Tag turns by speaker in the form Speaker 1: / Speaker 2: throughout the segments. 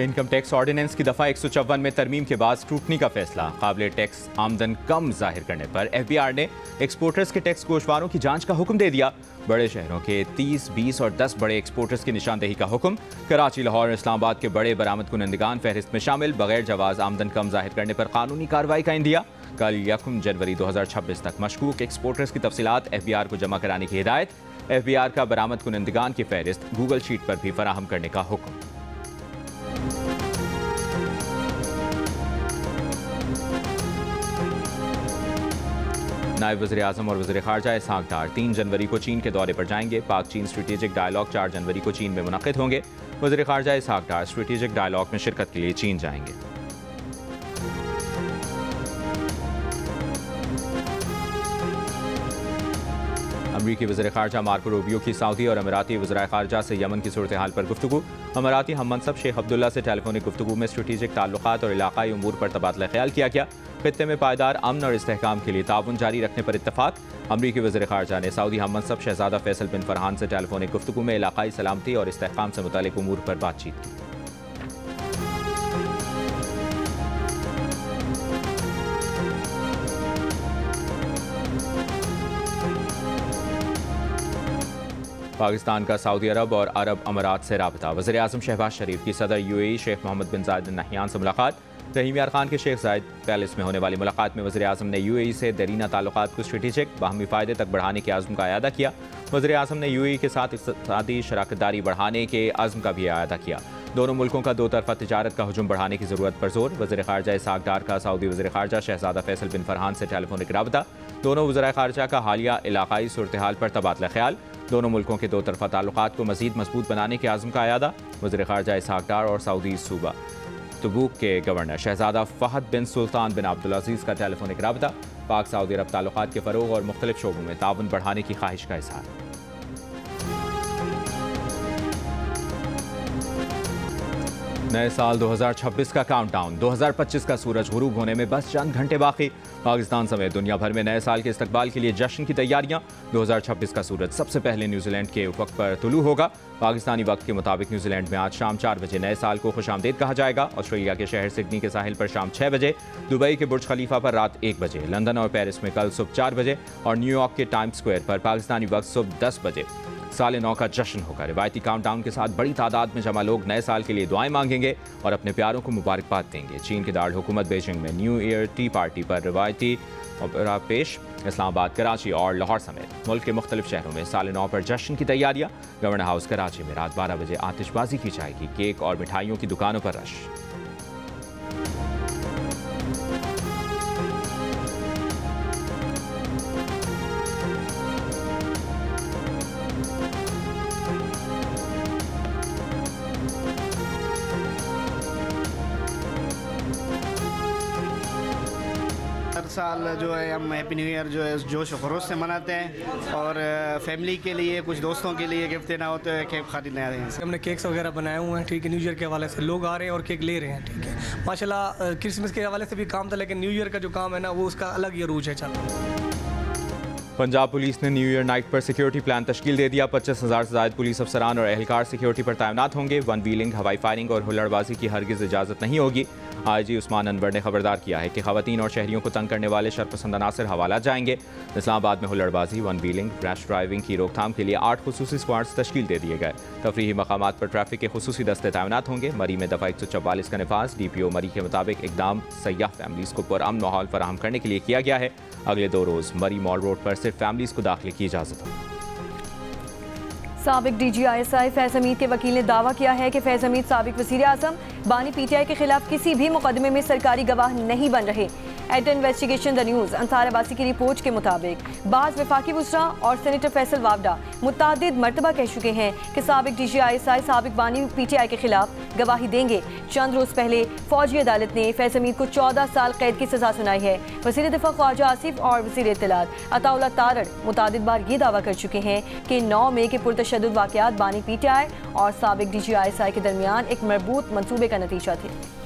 Speaker 1: Income tax ordinance की दफ़ा 154 में तरमीम के बाद स्क्रूटनी का फैसला। काबिल टैक्स आमदन कम जाहिर करने पर FBI ने एक्सपोर्टर्स के टैक्स गोशवारों की जांच का हुक्म दे दिया। बड़े शहरों के 30, 20 और 10 बड़े एक्सपोर्टर्स की निशानदेही का हुक्म। कराची, लाहौर और इस्लामाबाद के बड़े बरामद कुनंदगान फहरिस्त में शामिल। बगैर जवाज आमदन कम जाहिर करने पर कानूनी कार्रवाई का इंदिया। कल 1 जनवरी 2026 तक मशकूक एक्सपोर्टर्स की तफसीलात FBI को जमा कराने की हिदायत। FBI का बरामद कुनंदगान की फहरिस्त गूगल शीट पर भी फराहम करने का हुक्म। नायब वज़ीर आज़म और वज़ीर ख़ारजा इसहाक़ डार 3 जनवरी को चीन के दौरे पर जाएंगे। पाक चीन स्ट्रेटेजिक डायलॉग 4 जनवरी को चीन में मुनक़िद होंगे। वज़ीर ख़ारजा इसहाक़ डार स्ट्रेटेजिक डायलॉग में शिरकत के लिए चीन जाएंगे। अमरीकी वज़ीर ख़ारजा मार्को रूबियो की सऊदी और अमीराती वज़ीर ख़ारजा से यमन की सूरत हाल पर गुफ्तगू। अमीराती हम मनसब शेख अब्दुल्ला से टेलीफोनिक गुफ्तगू में स्ट्रेटेजिक ताल्लुकात और इलाक़ाई उमूर पर तबादला ख्याल किया गया। खित्ते में पायदार अमन और इस्तेहकाम के लिए ताउन जारी रखने पर इत्तफाक। अमरीकी वज़ीर ख़ारजा ने सऊदी हम मनसब शहज़ादा फैसल बिन फरहान से टेलीफोनिक गुफ्तगू में इलाक़ाई सलामती और इस्तेहकाम से मुतालिक उमूर पर बातचीत की। पाकिस्तान का सऊदी अरब और अरब अमारात से राबता। वज़ीर आज़म शहबाज शरीफ की सदर UAE शेख मोहम्मद बिन ज़ायद अल नहयान से मुलाकात। रहीम यार खान के शेख ज़ायद पैलेस में होने वाली मुलाकात में वज़ीर आज़म ने UAE से दरीना ताल्लुकात को स्ट्रेटेजिक बाहमी फ़ायदे तक बढ़ाने के आज़म का अयादा किया। वज़ीर आज़म ने UAE के साथ इक़्तिसादी शराकतदारी बढ़ाने के आज़म का भी अयादा किया। दोनों मुल्कों का 2 तरफ़ा तिजारत का हुजूम बढ़ाने की ज़रूरत पर जोर। वज़ीर ख़ारजा इसहाक़ डार का सऊदी वज़ीर ख़ारजा शहज़ादा फैसल बिन फरहान से टेलीफोनिक राबता। दोनों वज़ीर ख़ारजा का हालिया इलाक़ाई सूरत हाल पर तबादला ख्याल। दोनों मुल्कों के 2 तरफ़ा ताल्लुकात को मज़ीद मजबूत बनाने के आज़म का अयादा। वज़ीर ख़ारजा इसहाक़ डार और सऊदी सूबा तबूक के गवर्नर शहज़ादा फ़हद बिन सुल्तान बिन अब्दुल अज़ीज़ का टेलीफोनिक राबता। पाक सऊदी अरब ताल्लुकात के फ़रोग़ और मुख्तलिफ शोबों में ताउन बढ़ाने की ख्वाहिश का इज़हार। नए साल 2026 का काउंटडाउन। 2025 का सूरज गुरूब होने में बस चंद घंटे बाकी। पाकिस्तान समेत दुनिया भर में नए साल के इस्तकबाल के लिए जश्न की तैयारियां। 2026 का सूरज सबसे पहले न्यूजीलैंड के वक्त पर तुलू होगा। पाकिस्तानी वक्त के मुताबिक न्यूजीलैंड में आज शाम 4 बजे नए साल को खुशामदीद कहा जाएगा। ऑस्ट्रेलिया के शहर सिडनी के साहिल पर शाम 6 बजे, दुबई के बुर्ज खलीफा पर रात 1 बजे, लंदन और पेरिस में कल सुबह 4 बजे और न्यूयॉर्क के टाइम्स स्क्वायर पर पाकिस्तानी वक्त सुबह 10 बजे साल नौ का जश्न होगा। रिवायती काउंटडाउन के साथ बड़ी तादाद में जमा लोग नए साल के लिए दुआएं मांगेंगे और अपने प्यारों को मुबारकबाद देंगे। चीन के दारुल हुकूमत बीजिंग में न्यू ईयर टी पार्टी पर रिवायती ओपेरा पेश। इस्लामाबाद, कराची और लाहौर समेत मुल्क के मुख्तलिफ शहरों में साल नौ पर जश्न की तैयारियां। गवर्नर हाउस कराची में रात 12 बजे आतिशबाजी की जाएगी। केक और मिठाइयों की दुकानों पर रश।
Speaker 2: हर साल जो है हम हैप्पी न्यू ईयर जो है जोश और खरोश से मनाते हैं और फैमिली के लिए, कुछ दोस्तों के लिए गिफ्ट देना होता है, केक खरीदने आते हैं।
Speaker 3: हमने केक्स वगैरह बनाए हुए हैं, ठीक है। न्यू ईयर के हवाले से लोग आ रहे हैं और केक ले रहे हैं, ठीक है। माशाल्लाह क्रिसमस के हवाले से भी काम था, लेकिन न्यू ईयर का जो काम है ना, वो उसका अलग ही अरूज है। चल
Speaker 1: पंजाब पुलिस ने न्यू ईयर नाइट पर सिक्योरिटी प्लान तश्कील दे दिया। 25,000 से ज़ायद पुलिस अफसरान और एहलकार सिक्योरिटी पर तैनात होंगे। वन व्हीलिंग, हवाई फायरिंग और हुल्लड़बाजी की हरगिज़ इजाज़त नहीं होगी। IG उस्मान अनवर ने खबरदार किया है कि ख़वातीन और शहरियों को तंग करने वाले शरपसंद अनासर हवाला जाएंगे। इस्लामाबाद में हुल्लड़बाजी, वन व्हीलिंग, रैश ड्राइविंग की रोकथाम के लिए 8 खुसूसी स्क्वाड्स तश्कील दे दिए गए। तफरीही मकामात पर ट्रैफिक के खुसूसी दस्ते तैनात होंगे। मरी में दफ़ा 144 का नफाज। DPO मरी के मुताबिक इकदाम सयाह फैमिलीज़ को पुरअमन माहौल फराहम करने के लिए किया गया है। अगले 2 रोज़ मरी मॉल रोड पर सिर्फ फैमिलीज़ को दाखिले की इजाज़त होगी।
Speaker 4: साबिक DG ISI फैज़ हमीद के वकील ने दावा किया है कि फैज़ हमीद साबिक वज़ीर आज़म बानी PTI के खिलाफ किसी भी मुकदमे में सरकारी गवाह नहीं बन रहे। At investigation the news Ansar Abbasi की रिपोर्ट के मुताबिक बाज़ वफाकी वज़रा और सेनेटर फैसल वावडा मुतअद्दिद मरतबा कह चुके हैं कि साबिक DG ISI साबिक बानी PTI के खिलाफ गवाही देंगे। चंद रोज़ पहले फौजी अदालत ने फैज़ हमीद को 14 साल कैद की सज़ा सुनाई है। वज़ीर दिफा ख्वाजा आसिफ और वज़ीर इत्तलात अताउल्लाह तारड़ मुतअद्दिद बार ये दावा कर चुके हैं कि 9 मई के पुरतशद्दुद वाक़यात बानी PTI और साबिक DG ISI के दरमियान एक मरबूत मंसूबे का नतीजा थे।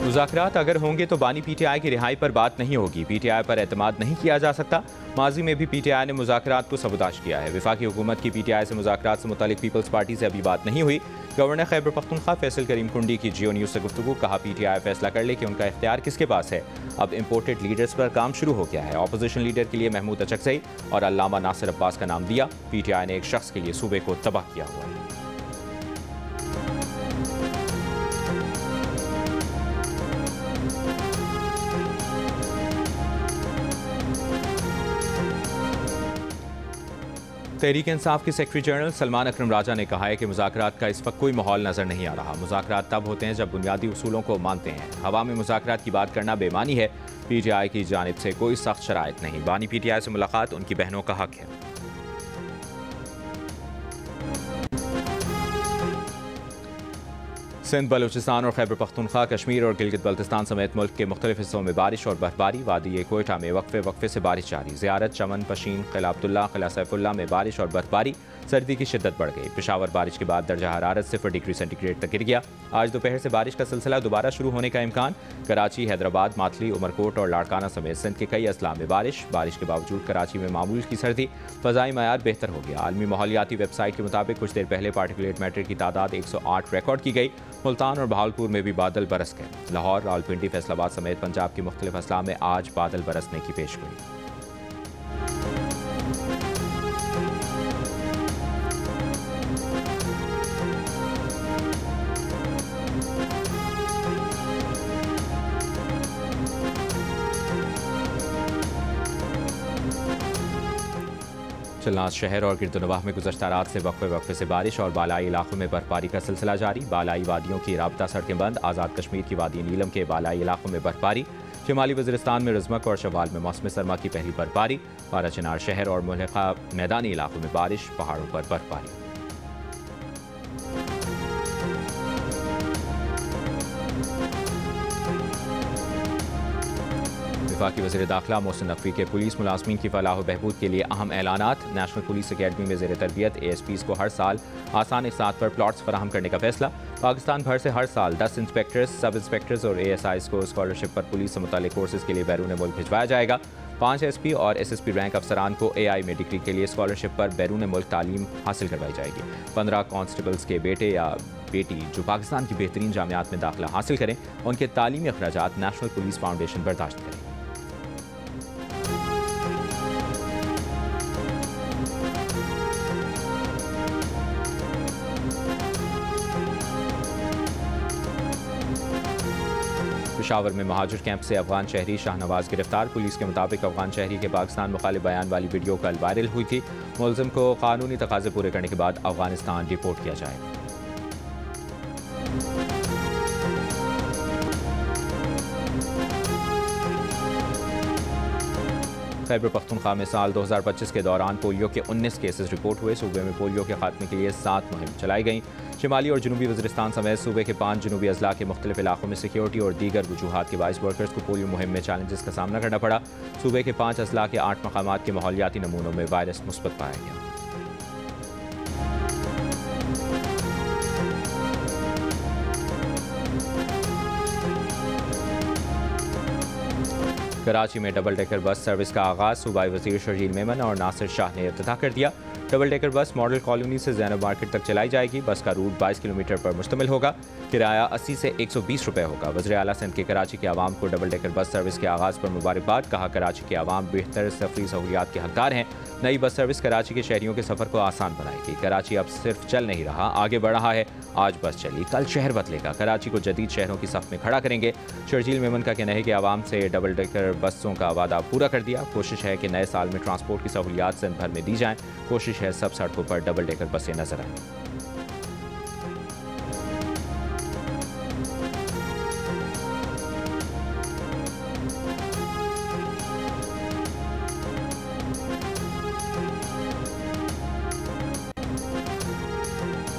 Speaker 1: मुज़ाकरात अगर होंगे तो बानी पीटीआई की रिहाई पर बात नहीं होगी। पीटीआई पर एतमाद नहीं किया जा सकता। माजी में भी पीटीआई ने मुज़ाकरात को सबूताश किया है। वफाकी हुकूमत की पीटीआई से मुज़ाकरात से मुतालिक पीपल्स पार्टी से अभी बात नहीं हुई। गवर्नर खैबर पख्तूनख्वा फैसल करीम कुंडी की जियो न्यूज़ से गुफ्तगू। कहा पीटीआई फैसला कर ले कि उनका इख्तियार किसके पास है। अब इम्पोर्टेड लीडर्स पर काम शुरू हो गया है। अपोजिशन लीडर के लिए महमूद अचकज़ई और अल्लामा नासिर अब्बास का नाम दिया। पीटीआई ने एक शख्स के लिए सूबे को तबाह किया हुआ है। तहरीक इंसाफ के सेक्रेटरी जनरल सलमान अकरम राजा ने कहा है कि मुज़ाकरात का इस वक्त कोई माहौल नजर नहीं आ रहा। मुज़ाकरात तब होते हैं जब बुनियादी उसूलों को मानते हैं। हवा में मुज़ाकरात की बात करना बेमानी है। पीटीआई की जानिब से कोई सख्त शराइत नहीं। बानी पीटीआई से मुलाकात उनकी बहनों का हक है। सिंध, बलूचिस्तान और खैबर पख्तूनख्वा, कश्मीर और गिलगित बल्तिस्तान समेत मुल्क के मुख्तलिफ हिस्सों में बारिश और बर्फबारी। वादी कोयटा में वक्फे से बारिश जारी। ज़ियारत, चमन, पशीन, किला अब्दुल्ला, किला सैफुल्ला में बारिश और बर्फबारी। सर्दी की शिद्दत बढ़ गई। पेशावर बारिश के बाद दर्जा हरारत 0 डिग्री सेंटीग्रेड तक गिर गया। आज दोपहर से बारिश का सिलसिला दोबारा शुरू होने का इम्कान। कराची, हैदराबाद, माथली, उमरकोट और लाड़काना समेत सिंध के कई अजला में बारिश के बावजूद कराची में मामूल की सर्दी। फ़ज़ाई मयार बेहतर हो गया। आलमी माहौलियाती वेबसाइट के मुताबिक कुछ देर पहले पार्टिकुलेट मैटर की तादाद 108 रिकॉर्ड की गई। मुल्तान और बहावलपुर में भी बादल बरस गए। लाहौर, रावलपिंडी, फैसलाबाद समेत पंजाब के मुख्तलिफ अजला में आज बादल बरसने की पेशगोई। चलनाज शहर और गिरदोनवाह में गुज़श्ता रात से वक्फे से बारिश और बालाई इलाकों में बर्फबारी का सिलसिला जारी। बालाई वादियों की राबता सड़कें बंद। आज़ाद कश्मीर की वादी नीलम के बालाई इलाकों में बर्फबारी। शिमाली वज़ीरिस्तान में रज़मक और शवाल में मौसम सरमा की पहली बर्फबारी। बाराचनार शहर और मुल्हिका मैदानी इलाकों में बारिश, पहाड़ों पर बर्फबारी। वफाकी वज़ीर दाखिला मोहसिन नकवी के पुलिस मुलाजमीन की फलाह बहबूद के लिए अहम ऐलानात। नेशनल पुलिस अकेडमी में ज़ेर तरबियत ASPs को हर साल आसान इक़सात पर प्लॉट्स फराहम करने का फैसला। पाकिस्तान भर से हर साल 10 इंस्पेक्टर्स, सब इंस्पेक्टर्स और ASIs को स्कॉलरशिप पर पुलिस से मुताल्लिक़ कोर्सेज़ के लिए बैरून मुल्क भिजवाया जाएगा। 5 SP और SSP रैंक अफसरान को AI में डिग्री के लिए स्कॉलरशिप पर बैरून मुल्क तालीम हासिल करवाई जाएगी। 15 कॉन्स्टेबल्स के बेटे या बेटी जो पाकिस्तान की बेहतरीन जामियात में दाखिला हासिल करें, उनके तालीमी अखराजात नेशनल पुलिस फाउंडेशन बर्दाश्त करें। पेशावर में महाजुर कैंप से अफगान शहरी शाहनवाज गिरफ्तार। पुलिस के मुताबिक अफगान शहरी के पाकिस्तान मुखालिफ बयान वाली वीडियो कल वायरल हुई थी। मुलजिम को कानूनी तकाजे पूरे करने के बाद अफगानिस्तान डिपोर्ट किया जाएगा। खैबर पख्तूनख्वा में साल 2025 के दौरान पोलियो के 19 केसेस रिपोर्ट हुए। सूबे में पोलियो के खात्मे के लिए 7 मुहिम चलाई गई। शिमाली और जनूबी वज़ीरिस्तान समेत सूबे के 5 जनूबी अजला के मुख्तलिफ इलाकों में सिक्योरिटी और दीगर वजूहात के बाइस वर्कर्स को पोलियो मुहिम में चैलेंजेस का सामना करना पड़ा। सूबे के 5 अजला के 8 मकामात के माहौलियाती नमूनों में वायरस मुस्बत पाया गया। कराची में डबल डेकर बस सर्विस का आगाज़। सूबाई वज़ीर शर्जील मेमन और नासिर शाह ने इफ्तिताह कर दिया। Double decker bus model colony से ज़ैनब मार्केट तक चलाई जाएगी। बस का रूट 22 किलोमीटर पर मुश्तमिल होगा। किराया 80 से 120 रुपये होगा। वज़ीर आला सिंध के कराची के आवाम को डबल डेकर बस सर्विस के आगाज़ पर मुबारकबाद। कहा कराची के आवाम बेहतर सफरी सहूलियात के हकदार हैं। नई बस सर्विस कराची के शहरियों के सफ़र को आसान बनाएगी। कराची अब सिर्फ चल नहीं रहा, आगे बढ़ रहा है। आज बस चली, कल शहर बदलेगा। कराची को जदीद शहरों की सफ़ में खड़ा करेंगे। शर्जील मेमन का कहना है कि आवाम से डबल डेकर बसों का वादा पूरा कर दिया। कोशिश है कि नए साल में ट्रांसपोर्ट की सहूलियात सिंध भर में दी जाएँ। कोशिश है सब सड़कों पर डबल डेकर बसें नजर आएं।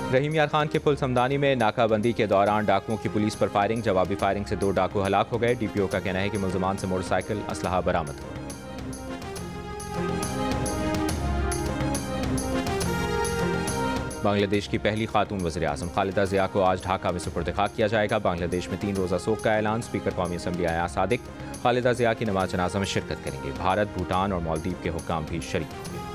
Speaker 1: रहीम यार खान के पुल समदानी में नाकाबंदी के दौरान डाकुओं की पुलिस पर फायरिंग। जवाबी फायरिंग से 2 डाकू हलाक हो गए। DPO का कहना है कि मुलजमान से मोटरसाइकिल असलहा बरामद हुआ। बांग्लादेश की पहली खातून वज़ीर-ए-आज़म खालिदा ज़िया को आज ढाका में सुपुर्द-ए-खाक किया जाएगा। बांग्लादेश में 3 रोज़ा सोग का ऐलान। स्पीकर कौमी असम्बली आया सादिक खालिदा ज़िया की नमाज जनाजा में शिरकत करेंगे। भारत, भूटान और मालदीव के हुक्काम भी शरीक होंगे।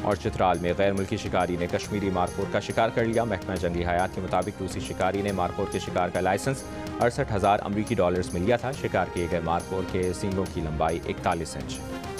Speaker 1: और चित्राल में गैर मुल्की शिकारी ने कश्मीरी मारखोर का शिकार कर लिया। महकमा जंगली हयात के मुताबिक रूसी शिकारी ने मारखोर के शिकार का लाइसेंस 68,000 अमरीकी डॉलर्स में लिया था। शिकार किए गए मारखोर के सींगों की लंबाई 41 इंच है।